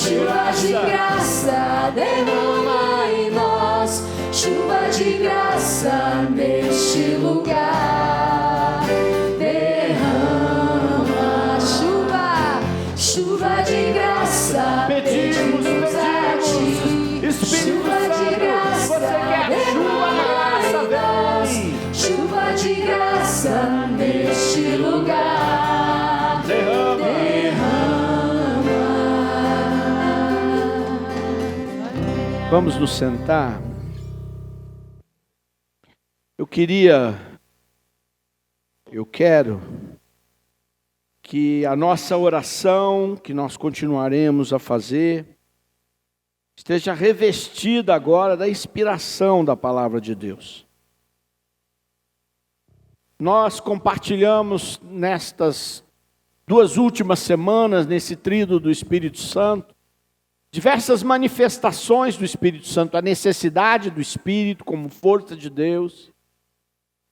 Chuva de graça derrama em nós, chuva de graça neste lugar. Derrama chuva de graça. Pedimos a Ti, Espírito Santo, você quer chuva na graça, vem. Chuva de graça neste lugar. Derrama. Vamos nos sentar. Eu quero que a nossa oração, que nós continuaremos a fazer, esteja revestida agora da inspiração da palavra de Deus. Nós compartilhamos nestas 2 últimas semanas, nesse tríduo do Espírito Santo, diversas manifestações do Espírito Santo, a necessidade do Espírito como força de Deus.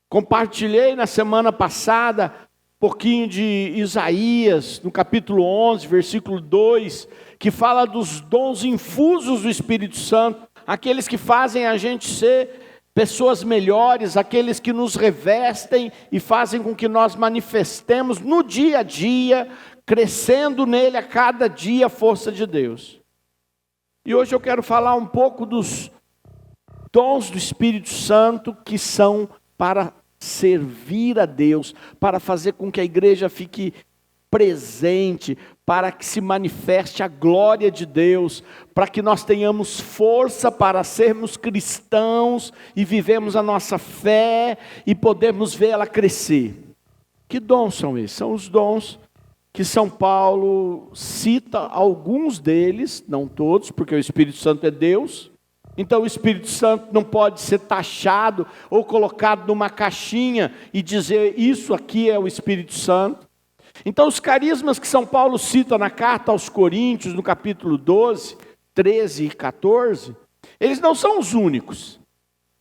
Compartilhei na semana passada um pouquinho de Isaías, no capítulo 11, versículo 2, que fala dos dons infusos do Espírito Santo, aqueles que fazem a gente ser pessoas melhores, aqueles que nos revestem e fazem com que nós manifestemos no dia a dia, crescendo nele a cada dia a força de Deus. E hoje eu quero falar um pouco dos dons do Espírito Santo que são para servir a Deus, para fazer com que a igreja fique presente, para que se manifeste a glória de Deus, para que nós tenhamos força para sermos cristãos e vivemos a nossa fé e podemos vê-la crescer. Que dons são esses? São os dons que São Paulo cita alguns deles, não todos, porque o Espírito Santo é Deus. Então o Espírito Santo não pode ser taxado ou colocado numa caixinha e dizer isso aqui é o Espírito Santo. Então os carismas que São Paulo cita na carta aos Coríntios, no capítulo 12, 13 e 14, eles não são os únicos.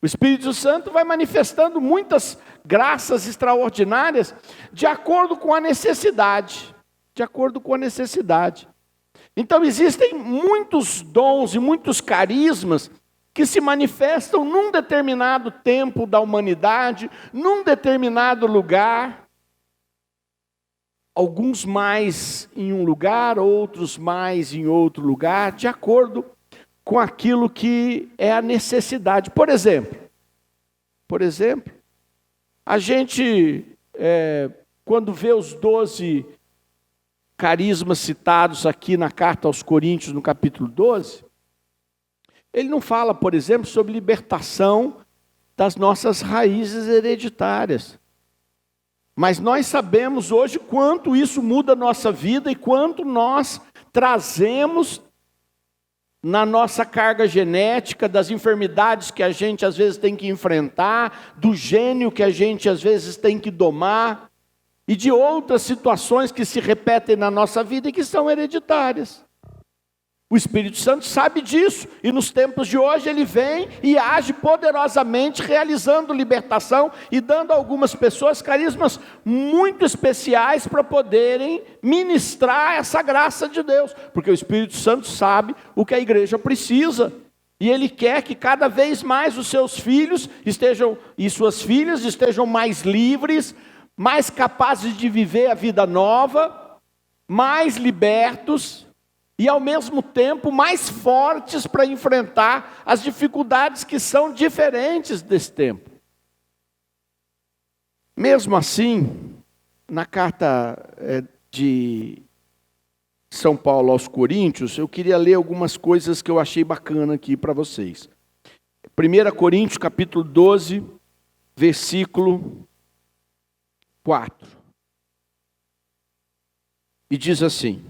O Espírito Santo vai manifestando muitas graças extraordinárias de acordo com a necessidade. De acordo com a necessidade. Então existem muitos dons e muitos carismas que se manifestam num determinado tempo da humanidade, num determinado lugar. Alguns mais em um lugar, outros mais em outro lugar, de acordo com aquilo que é a necessidade. Por exemplo, a gente, quando vê os 12 carismas citados aqui na carta aos Coríntios, no capítulo 12, ele não fala, por exemplo, sobre libertação das nossas raízes hereditárias. Mas nós sabemos hoje quanto isso muda a nossa vida e quanto nós trazemos na nossa carga genética, das enfermidades que a gente às vezes tem que enfrentar, do gênio que a gente às vezes tem que domar, e de outras situações que se repetem na nossa vida e que são hereditárias. O Espírito Santo sabe disso, e nos tempos de hoje ele vem e age poderosamente, realizando libertação e dando a algumas pessoas carismas muito especiais para poderem ministrar essa graça de Deus, porque o Espírito Santo sabe o que a igreja precisa, e ele quer que cada vez mais os seus filhos e suas filhas estejam mais livres, mais capazes de viver a vida nova, mais libertos e ao mesmo tempo mais fortes para enfrentar as dificuldades que são diferentes desse tempo. Mesmo assim, na carta de São Paulo aos Coríntios, eu queria ler algumas coisas que eu achei bacana aqui para vocês. 1 Coríntios capítulo 12, versículo 4. E diz assim: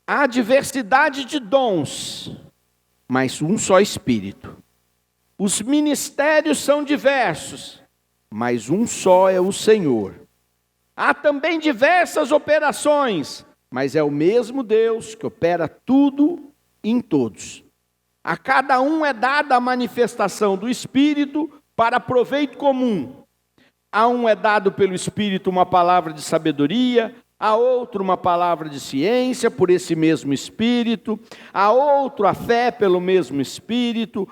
há diversidade de dons, mas um só Espírito. Os ministérios são diversos, mas um só é o Senhor. Há também diversas operações, mas é o mesmo Deus que opera tudo em todos. A cada um é dada a manifestação do Espírito para proveito comum. A um é dado pelo Espírito uma palavra de sabedoria, a outro uma palavra de ciência por esse mesmo Espírito, a outro a fé pelo mesmo Espírito,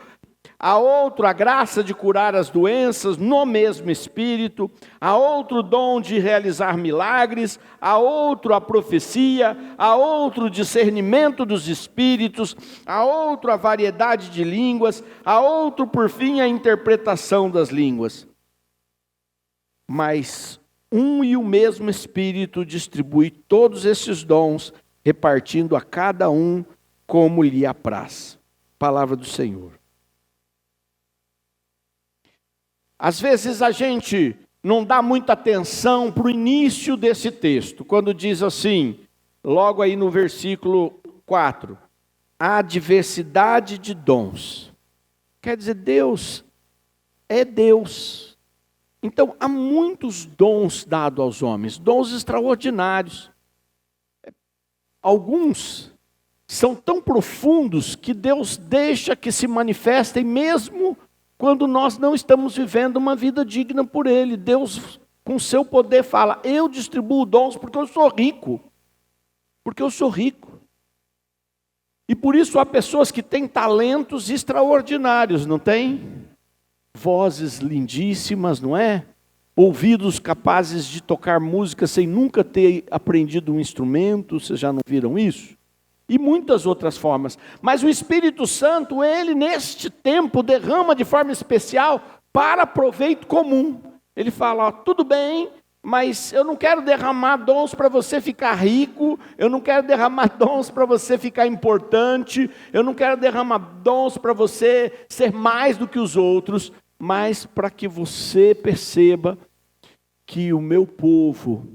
a outro a graça de curar as doenças no mesmo Espírito, a outro o dom de realizar milagres, a outro a profecia, a outro o discernimento dos espíritos, a outro a variedade de línguas, a outro por fim a interpretação das línguas. Mas um e o mesmo Espírito distribui todos esses dons, repartindo a cada um como lhe apraz. Palavra do Senhor. Às vezes a gente não dá muita atenção para o início desse texto, quando diz assim, logo aí no versículo 4, a diversidade de dons. Quer dizer, Deus é Deus. Então, há muitos dons dados aos homens, dons extraordinários. Alguns são tão profundos que Deus deixa que se manifestem mesmo quando nós não estamos vivendo uma vida digna por Ele. Deus, com seu poder, fala, eu distribuo dons porque eu sou rico. Porque eu sou rico. E por isso há pessoas que têm talentos extraordinários, não tem? Vozes lindíssimas, não é? Ouvidos capazes de tocar música sem nunca ter aprendido um instrumento, vocês já não viram isso? E muitas outras formas. Mas o Espírito Santo, ele neste tempo derrama de forma especial para proveito comum. Ele fala, ó, tudo bem, mas eu não quero derramar dons para você ficar rico, eu não quero derramar dons para você ficar importante, eu não quero derramar dons para você ser mais do que os outros, mas para que você perceba que o meu povo,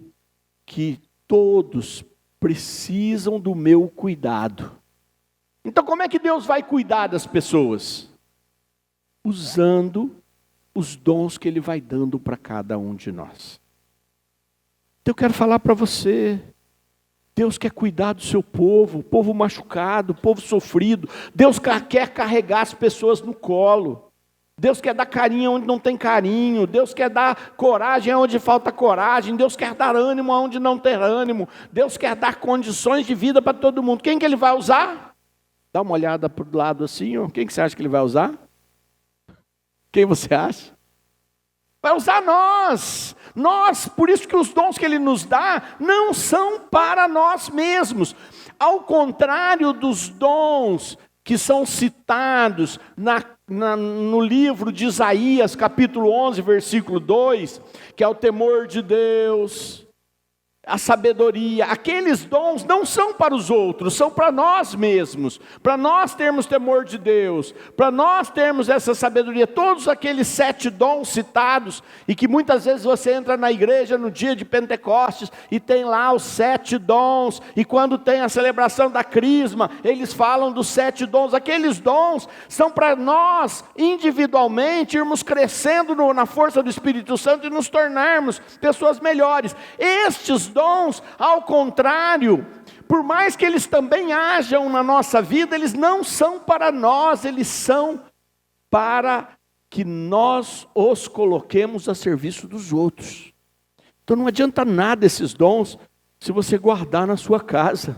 que todos precisam do meu cuidado. Então como é que Deus vai cuidar das pessoas? Usando os dons que Ele vai dando para cada um de nós. Então eu quero falar para você, Deus quer cuidar do seu povo, o povo machucado, o povo sofrido. Deus quer carregar as pessoas no colo. Deus quer dar carinho onde não tem carinho. Deus quer dar coragem onde falta coragem. Deus quer dar ânimo onde não tem ânimo. Deus quer dar condições de vida para todo mundo. Quem que Ele vai usar? Dá uma olhada para o lado assim. Ó. Quem que você acha que Ele vai usar? Quem você acha? Vai usar nós. Nós, por isso que os dons que Ele nos dá não são para nós mesmos. Ao contrário dos dons que são citados no livro de Isaías, capítulo 11, versículo 2, que é o temor de Deus, a sabedoria, aqueles dons não são para os outros, são para nós mesmos, para nós termos temor de Deus, para nós termos essa sabedoria. Todos aqueles 7 dons citados, e que muitas vezes você entra na igreja no dia de Pentecostes, e tem lá os 7 dons, e quando tem a celebração da crisma, eles falam dos 7 dons. Aqueles dons são para nós, individualmente, irmos crescendo na força do Espírito Santo e nos tornarmos pessoas melhores. Estes dons, ao contrário, por mais que eles também hajam na nossa vida, eles não são para nós, eles são para que nós os coloquemos a serviço dos outros. Então não adianta nada esses dons se você guardar na sua casa.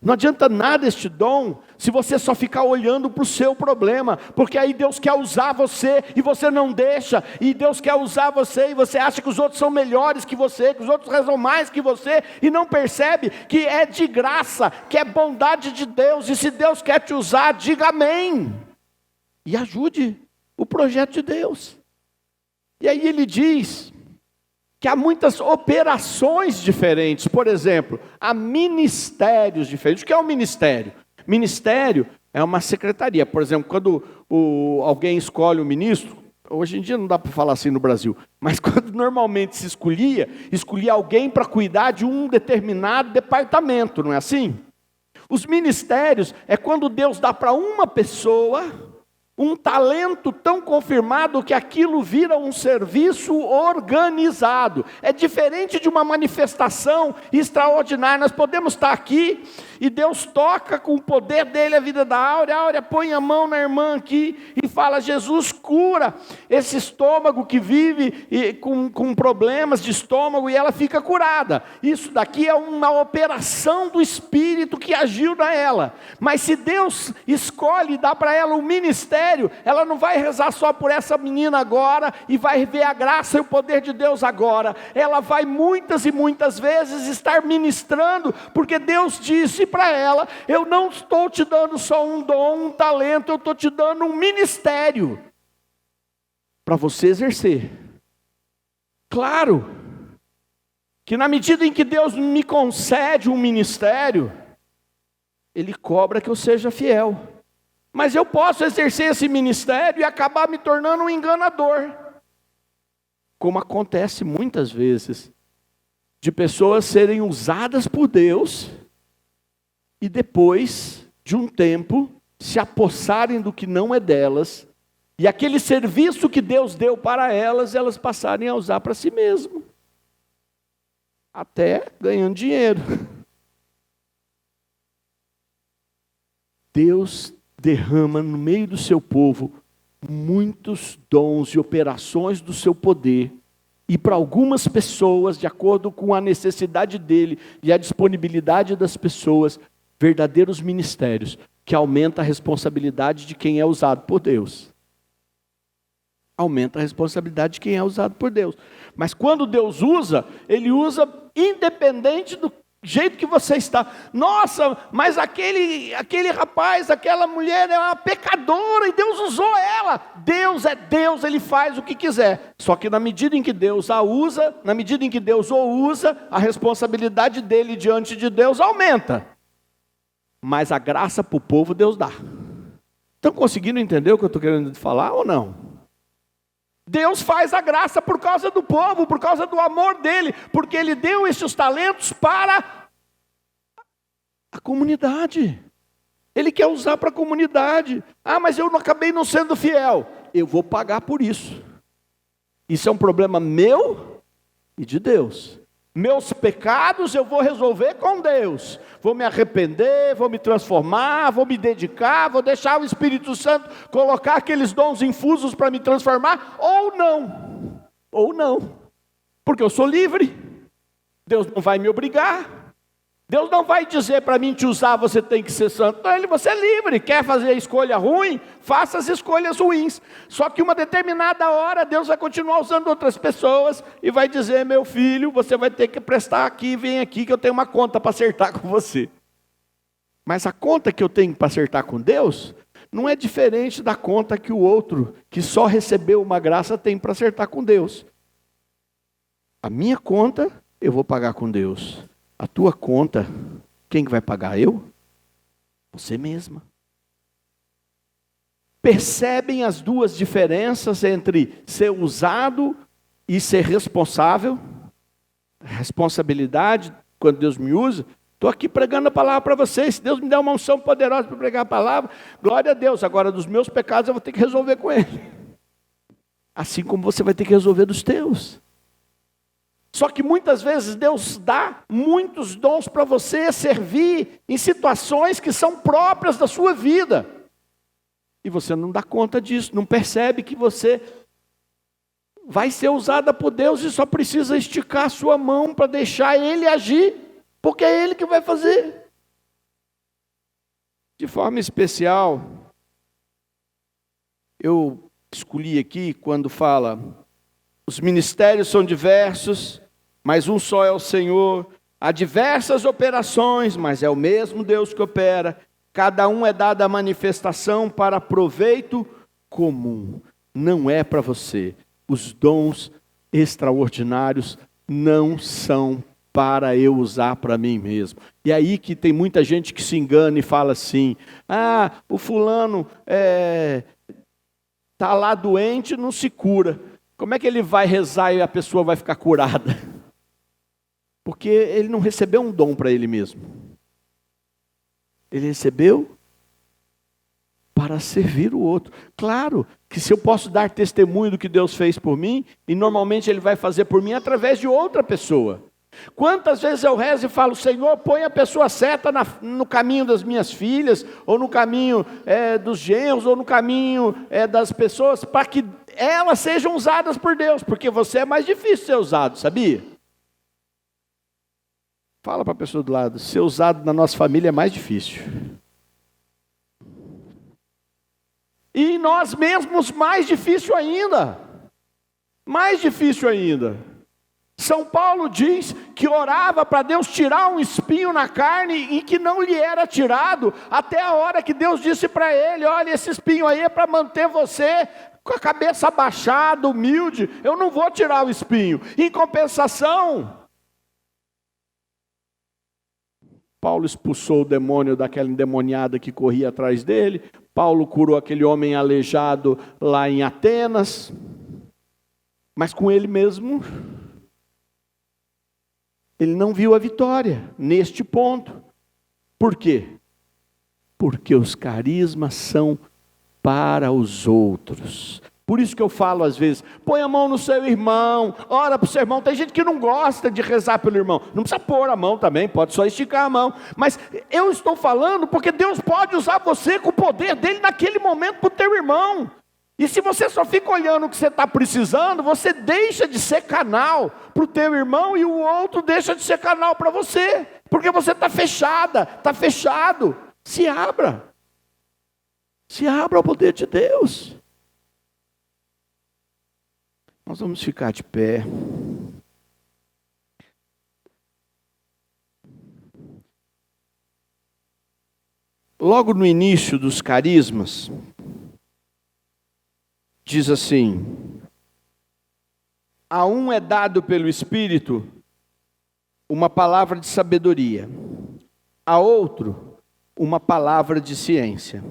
Não adianta nada este dom se você só ficar olhando para o seu problema, porque aí Deus quer usar você e você não deixa, e Deus quer usar você e você acha que os outros são melhores que você, que os outros rezam mais que você, e não percebe que é de graça, que é bondade de Deus, e se Deus quer te usar, diga amém, e ajude o projeto de Deus. E aí ele diz que há muitas operações diferentes. Por exemplo, há ministérios diferentes. O que é um ministério? Ministério é uma secretaria. Por exemplo, quando alguém escolhe um ministro, hoje em dia não dá para falar assim no Brasil, mas quando normalmente se escolhia alguém para cuidar de um determinado departamento, não é assim? Os ministérios é quando Deus dá para uma pessoa um talento tão confirmado que aquilo vira um serviço organizado. É diferente de uma manifestação extraordinária. Nós podemos estar aqui e Deus toca com o poder dele a vida da Áurea. A Áurea põe a mão na irmã aqui e fala: Jesus cura esse estômago que vive com problemas de estômago, e ela fica curada. Isso daqui é uma operação do Espírito que agiu na ela. Mas se Deus escolhe dar para ela um ministério, ela não vai rezar só por essa menina agora e vai ver a graça e o poder de Deus agora. Ela vai muitas e muitas vezes estar ministrando, porque Deus disse para ela: eu não estou te dando só um dom, um talento, eu estou te dando um ministério para você exercer. Claro que na medida em que Deus me concede um ministério, Ele cobra que eu seja fiel. Mas eu posso exercer esse ministério e acabar me tornando um enganador, como acontece muitas vezes, de pessoas serem usadas por Deus e depois de um tempo se apossarem do que não é delas, e aquele serviço que Deus deu para elas, elas passarem a usar para si mesmo, até ganhando dinheiro. Deus derrama no meio do seu povo muitos dons e operações do seu poder, e para algumas pessoas, de acordo com a necessidade dele e a disponibilidade das pessoas, verdadeiros ministérios, que aumenta a responsabilidade de quem é usado por Deus. Aumenta a responsabilidade de quem é usado por Deus. Mas quando Deus usa, Ele usa independente do jeito que você está. Nossa, mas aquele rapaz, aquela mulher é uma pecadora e Deus usou ela. Deus é Deus, Ele faz o que quiser. Só que na medida em que Deus a usa, na medida em que Deus o usa, a responsabilidade dele diante de Deus aumenta. Mas a graça para o povo Deus dá. Estão conseguindo entender o que eu estou querendo falar ou não? Deus faz a graça por causa do povo, por causa do amor dele, porque Ele deu esses talentos para a comunidade. Ele quer usar para a comunidade. Ah, mas eu não acabei não sendo fiel. Eu vou pagar por isso. Isso é um problema meu e de Deus. Meus pecados eu vou resolver com Deus. Vou me arrepender, vou me transformar, vou me dedicar, vou deixar o Espírito Santo colocar aqueles dons infusos para me transformar, ou não. Ou não. Porque eu sou livre. Deus não vai me obrigar. Deus não vai dizer para mim: te usar, você tem que ser santo. Não, você é livre. Quer fazer a escolha ruim? Faça as escolhas ruins. Só que uma determinada hora, Deus vai continuar usando outras pessoas e vai dizer: meu filho, você vai ter que prestar aqui, vem aqui que eu tenho uma conta para acertar com você. Mas a conta que eu tenho para acertar com Deus não é diferente da conta que o outro, que só recebeu uma graça, tem para acertar com Deus. A minha conta eu vou pagar com Deus. A tua conta, quem vai pagar? Eu? Você mesma. Percebem as duas diferenças entre ser usado e ser responsável? Responsabilidade, quando Deus me usa. Estou aqui pregando a palavra para vocês. Se Deus me der uma unção poderosa para pregar a palavra, glória a Deus. Agora, dos meus pecados eu vou ter que resolver com Ele. Assim como você vai ter que resolver dos teus. Só que muitas vezes Deus dá muitos dons para você servir em situações que são próprias da sua vida. E você não dá conta disso, não percebe que você vai ser usada por Deus e só precisa esticar a sua mão para deixar Ele agir, porque é Ele que vai fazer. De forma especial, eu escolhi aqui quando fala: os ministérios são diversos, mas um só é o Senhor. Há diversas operações, mas é o mesmo Deus que opera. Cada um é dado a manifestação para proveito comum. Não é para você. Os dons extraordinários não são para eu usar para mim mesmo. E aí que tem muita gente que se engana e fala assim: ah, o fulano está lá doente e não se cura. Como é que ele vai rezar e a pessoa vai ficar curada? Porque ele não recebeu um dom para ele mesmo. Ele recebeu para servir o outro. Claro que se eu posso dar testemunho do que Deus fez por mim, e normalmente Ele vai fazer por mim através de outra pessoa. Quantas vezes eu rezo e falo, Senhor, põe a pessoa certa no caminho das minhas filhas, ou no caminho dos genros, ou no caminho das pessoas, para que elas sejam usadas por Deus, porque você é mais difícil ser usado, sabia? Fala para a pessoa do lado, ser usado na nossa família é mais difícil. E nós mesmos mais difícil ainda. Mais difícil ainda. São Paulo diz que orava para Deus tirar um espinho na carne e que não lhe era tirado, até a hora que Deus disse para ele, olha, esse espinho aí é para manter você com a cabeça abaixada, humilde, eu não vou tirar o espinho. Em compensação, Paulo expulsou o demônio daquela endemoniada que corria atrás dele, Paulo curou aquele homem aleijado lá em Atenas, mas com ele mesmo, ele não viu a vitória neste ponto. Por quê? Porque os carismas são para os outros. Por isso que eu falo às vezes, põe a mão no seu irmão, ora para o seu irmão. Tem gente que não gosta de rezar pelo irmão. Não precisa pôr a mão também, pode só esticar a mão. Mas eu estou falando porque Deus pode usar você com o poder dele naquele momento para o teu irmão. E se você só fica olhando o que você está precisando, você deixa de ser canal para o teu irmão e o outro deixa de ser canal para você. Porque você está fechada, está fechado. Se abra. Se abra ao poder de Deus. Nós vamos ficar de pé. Logo no início dos carismas, diz assim, a um é dado pelo Espírito uma palavra de sabedoria, a outro uma palavra de ciência.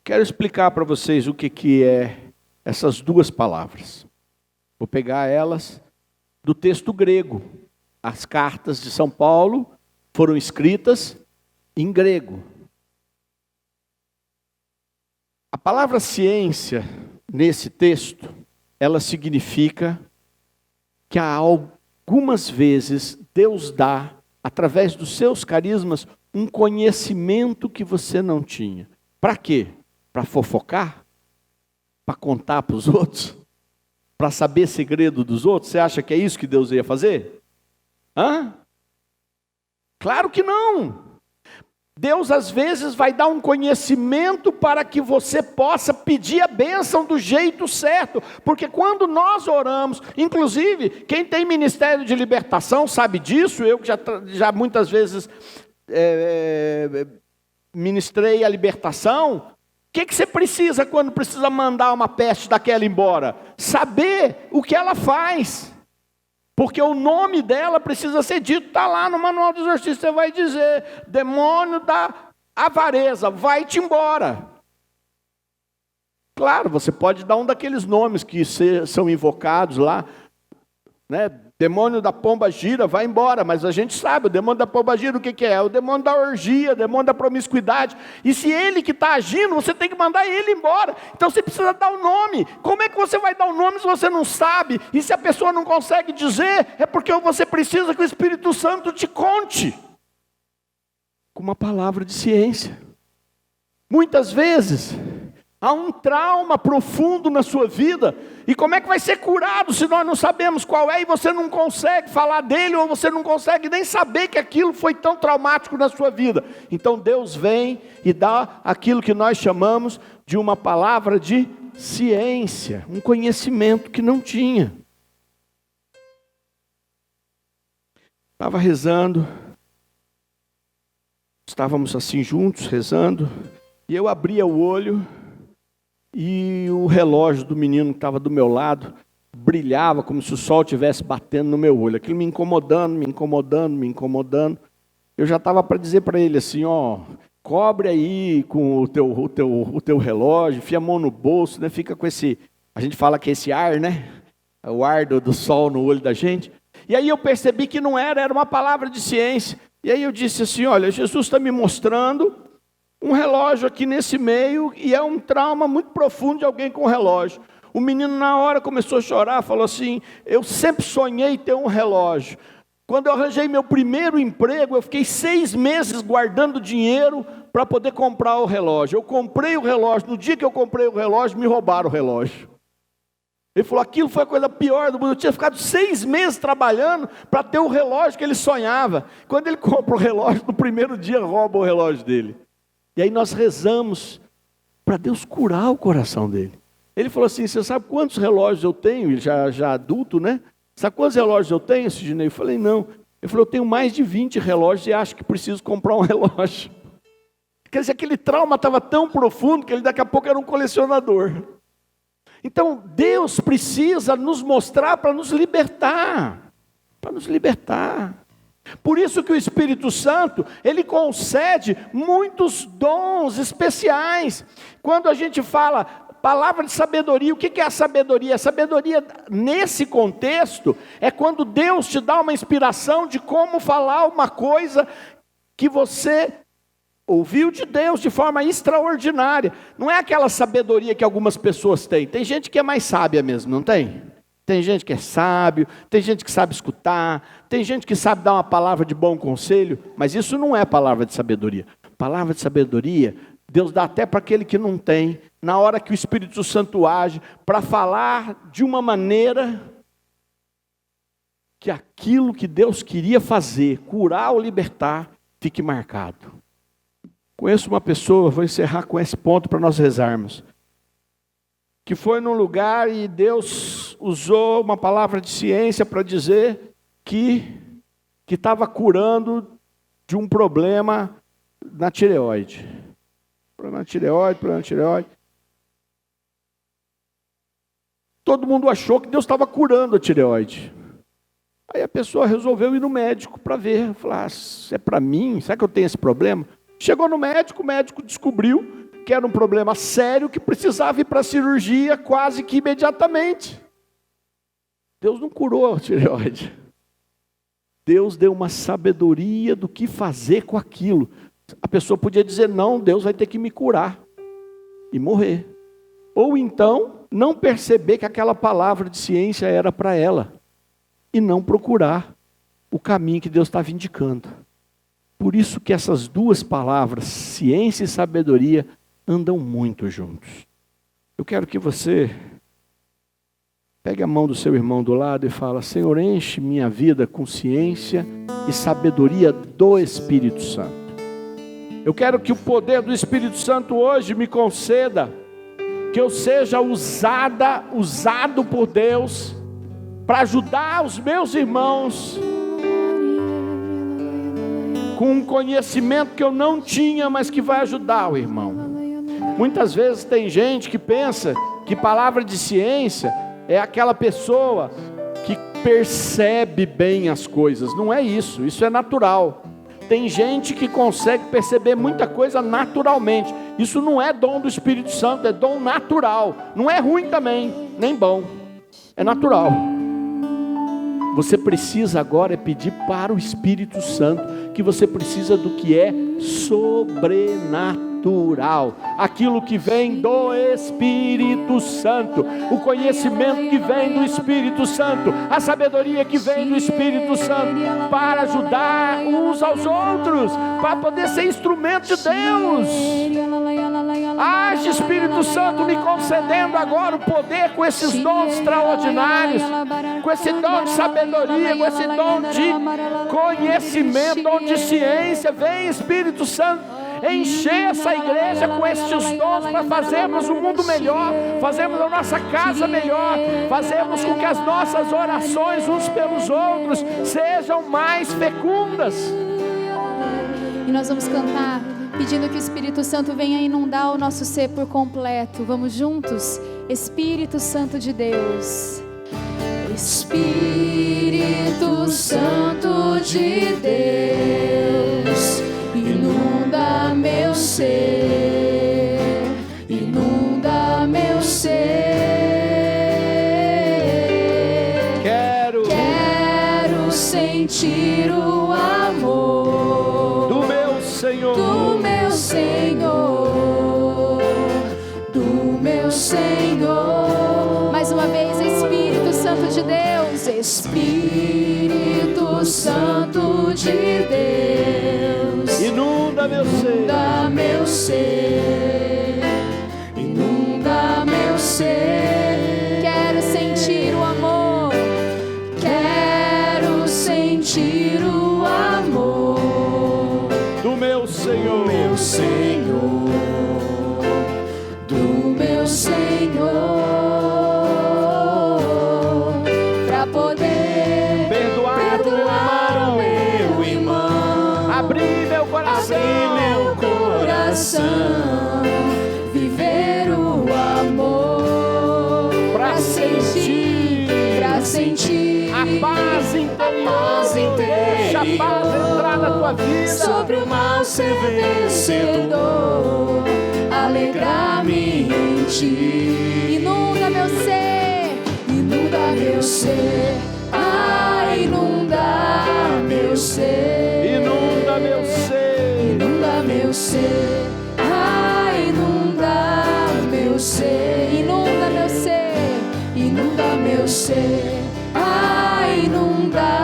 Quero explicar para vocês o que é essas duas palavras. Vou pegar elas do texto grego. As cartas de São Paulo foram escritas em grego. A palavra ciência, nesse texto, ela significa que há algumas vezes Deus dá, através dos seus carismas, um conhecimento que você não tinha. Para quê? Para fofocar? Para contar para os outros? Para saber segredo dos outros? Você acha que é isso que Deus ia fazer? Hã? Claro que não. Deus às vezes vai dar um conhecimento para que você possa pedir a bênção do jeito certo, porque quando nós oramos, inclusive quem tem ministério de libertação sabe disso, eu que já muitas vezes ministrei a libertação. O que você precisa quando precisa mandar uma peste daquela embora? Saber o que ela faz. Porque o nome dela precisa ser dito, está lá no manual do exorcismo, você vai dizer, demônio da avareza, vai-te embora. Claro, você pode dar um daqueles nomes que são invocados lá, né? Demônio da pomba gira, vai embora, mas a gente sabe, o demônio da pomba gira o que é? O demônio da orgia, o demônio da promiscuidade. E se ele que está agindo, você tem que mandar ele embora. Então você precisa dar o nome. Como é que você vai dar o nome se você não sabe? E se a pessoa não consegue dizer, é porque você precisa que o Espírito Santo te conte. Com uma palavra de ciência. Muitas vezes há um trauma profundo na sua vida. E como é que vai ser curado se nós não sabemos qual é e você não consegue falar dele ou você não consegue nem saber que aquilo foi tão traumático na sua vida? Então Deus vem e dá aquilo que nós chamamos de uma palavra de ciência, um conhecimento que não tinha. Estava rezando, estávamos assim juntos rezando, e eu abria o olho. E o relógio do menino que estava do meu lado brilhava como se o sol estivesse batendo no meu olho. Aquilo me incomodando. Eu já estava para dizer para ele assim, ó, cobre aí com o teu relógio, enfia a mão no bolso, né? Fica com esse, a gente fala que é esse ar, né? O ar do sol no olho da gente. E aí eu percebi que não era uma palavra de ciência. E aí eu disse assim, olha, Jesus está me mostrando um relógio aqui nesse meio, e é um trauma muito profundo de alguém com relógio. O menino na hora começou a chorar, falou assim, eu sempre sonhei ter um relógio. Quando eu arranjei meu primeiro emprego, eu fiquei 6 meses guardando dinheiro para poder comprar o relógio. Eu comprei o relógio, no dia que eu comprei o relógio, me roubaram o relógio. Ele falou, aquilo foi a coisa pior do mundo. Eu tinha ficado 6 meses trabalhando para ter o relógio que ele sonhava. Quando ele compra o relógio, no primeiro dia rouba o relógio dele. E aí nós rezamos para Deus curar o coração dele. Ele falou assim, você sabe quantos relógios eu tenho? Ele já adulto, né? Sabe quantos relógios eu tenho, Sidney? Eu falei, não. Ele falou, eu tenho mais de 20 relógios e acho que preciso comprar um relógio. Quer dizer, aquele trauma estava tão profundo que ele daqui a pouco era um colecionador. Então, Deus precisa nos mostrar para nos libertar. Para nos libertar. Por isso que o Espírito Santo, ele concede muitos dons especiais. Quando a gente fala palavra de sabedoria, o que é a sabedoria? A sabedoria, nesse contexto, é quando Deus te dá uma inspiração de como falar uma coisa que você ouviu de Deus de forma extraordinária. Não é aquela sabedoria que algumas pessoas têm. Tem gente que é mais sábia mesmo, não tem? Tem gente que é sábio, tem gente que sabe escutar, tem gente que sabe dar uma palavra de bom conselho, mas isso não é palavra de sabedoria. Palavra de sabedoria, Deus dá até para aquele que não tem, na hora que o Espírito Santo age, para falar de uma maneira que aquilo que Deus queria fazer, curar ou libertar, fique marcado. Conheço uma pessoa, vou encerrar com esse ponto para nós rezarmos, que foi num lugar e Deus usou uma palavra de ciência para dizer que estava curando de um problema na tireoide. Problema na tireoide. Todo mundo achou que Deus estava curando a tireoide. Aí a pessoa resolveu ir no médico para ver. Falar, é para mim? Será que eu tenho esse problema? Chegou no médico, o médico descobriu que era um problema sério, que precisava ir para a cirurgia quase que imediatamente. Deus não curou a tireoide. Deus deu uma sabedoria do que fazer com aquilo. A pessoa podia dizer, não, Deus vai ter que me curar e morrer. Ou então, não perceber que aquela palavra de ciência era para ela e não procurar o caminho que Deus estava indicando. Por isso que essas duas palavras, ciência e sabedoria, andam muito juntos. Eu quero que você pegue a mão do seu irmão do lado e fala, Senhor, enche minha vida com ciência e sabedoria do Espírito Santo. Eu quero que o poder do Espírito Santo hoje me conceda que eu seja usado por Deus para ajudar os meus irmãos com um conhecimento que eu não tinha, mas que vai ajudar o irmão. Muitas vezes tem gente que pensa que palavra de ciência é aquela pessoa que percebe bem as coisas. Não é isso, isso é natural. Tem gente que consegue perceber muita coisa naturalmente. Isso não é dom do Espírito Santo, é dom natural. Não é ruim também, nem bom. É natural. Você precisa agora pedir para o Espírito Santo que você precisa do que é sobrenatural. Aquilo que vem do Espírito Santo, o conhecimento que vem do Espírito Santo, a sabedoria que vem do Espírito Santo, para ajudar uns aos outros, para poder ser instrumento de Deus. Age, Espírito Santo, me concedendo agora o poder com esses dons extraordinários, com esse dom de sabedoria, com esse dom de conhecimento, dom de ciência. Vem, Espírito Santo, encher essa igreja com estes dons para fazermos um mundo melhor, fazermos a nossa casa melhor, fazermos com que as nossas orações uns pelos outros sejam mais fecundas. E nós vamos cantar pedindo que o Espírito Santo venha inundar o nosso ser por completo. Vamos juntos? Espírito Santo de Deus. Espírito Santo de Deus, inunda meu ser, inunda meu ser. Quero sentir o amor do meu Senhor, do meu Senhor, do meu Senhor. Mais uma vez, Espírito Santo de Deus, Espírito Santo de Deus, inunda meu ser, inunda meu ser, inunda meu ser. Quero sentir o amor, quero sentir o amor do meu Senhor, meu Senhor, do meu Senhor, para poder perdoar o meu irmão, abrir meu coração, viver o amor, para sentir a paz interior, deixa a paz entrar na tua vida, sobre o mal ser vencedor, alegrar-me em ti. Inunda meu ser, inunda meu ser, inunda meu ser, inunda meu ser, inunda meu ser, inunda meu ser, inunda meu ser, inunda meu ser, inunda